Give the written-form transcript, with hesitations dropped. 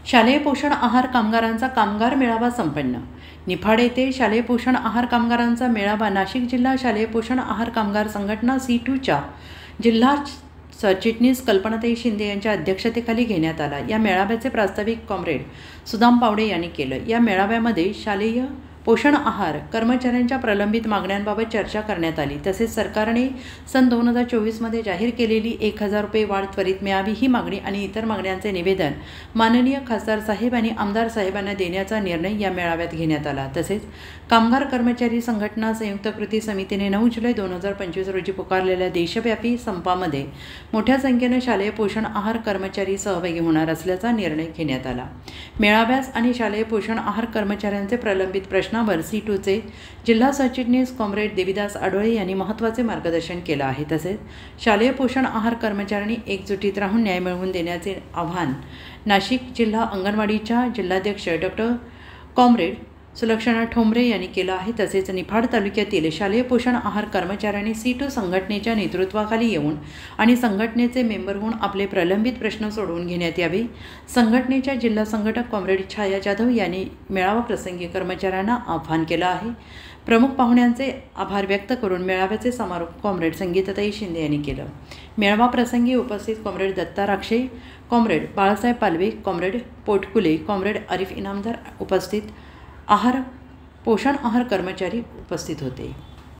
शालेय पोषण आहार कामगारांचा कामगार मेळावा संपन्न। निफाड येथे शालेय पोषण आहार कामगारांचा मेळावा नाशिक जिल्हा शालेय पोषण आहार कामगार संघटना C2च्या जिल्हा सरचिटणीस कल्पनाताई शिंदे यांच्या अध्यक्षतेखाली घेण्यात आला। या मेळाव्याचे प्रास्ताविक कॉम्रेड सुदाम पावडे यांनी केलं। या मेळाव्यामध्ये शालेय पोषण आहार कर्मचाऱ्यांच्या प्रलंबित मागण्यांबाबत चर्चा करण्यात आली। तसेच सरकारने सन 2024 मध्ये जाहीर केलेली 1000 रुपये वाढ त्वरित मिळावी ही मागणी आणि इतर मागण्यांचे निवेदन माननीय खासदार साहेब आणि आमदार साहेबांना देण्याचा निर्णय या मेळाव्यात घेण्यात आला। तसेच कामगार कर्मचारी संघटना संयुक्त कृती समितीने 9 जुलै 2025 रोजी पुकारलेल्या देशव्यापी संपामध्ये मोठ्या संख्येने शालेय पोषण आहार कर्मचारी सहभागी होणार असल्याचा निर्णय घेण्यात आला। मेळाव्यास आणि शालेय पोषण आहार कर्मचाऱ्यांचे प्रलंबित प्रश्नावर C2चे जिल्हा सरचिटणीस कॉम्रेड देविदास आडोळे यांनी महत्त्वाचे मार्गदर्शन केलं आहे। तसेच शालेय पोषण आहार कर्मचाऱ्यांनी एकजुटीत राहून न्याय मिळवून देण्याचे आवाहन नाशिक जिल्हा अंगणवाडीच्या जिल्हाध्यक्ष डॉक्टर कॉम्रेड सुलक्षणा ठोंबरे यांनी केलं आहे। तसेच निफाड तालुक्यातील शालेय पोषण आहार कर्मचाऱ्यांनी C2 संघटनेच्या नेतृत्वाखाली येऊन आणि संघटनेचे मेंबर होऊन आपले प्रलंबित प्रश्न सोडवून घेण्यात यावे। संघटनेच्या जिल्हा संघटक कॉम्रेड छाया जाधव यांनी मेळावा प्रसंगी कर्मचाऱ्यांना आवाहन केलं आहे। प्रमुख पाहुण्यांचे आभार व्यक्त करून मेळाव्याचे समारोप कॉम्रेड संगीताताई शिंदे यांनी केलं। मेळावा प्रसंगी उपस्थित comrade Datta Rakshe, comrade Balasaheb Palve, comrade Potkule, comrade Arif Inamdar उपस्थित पोषण आहार कर्मचारी उपस्थित होते।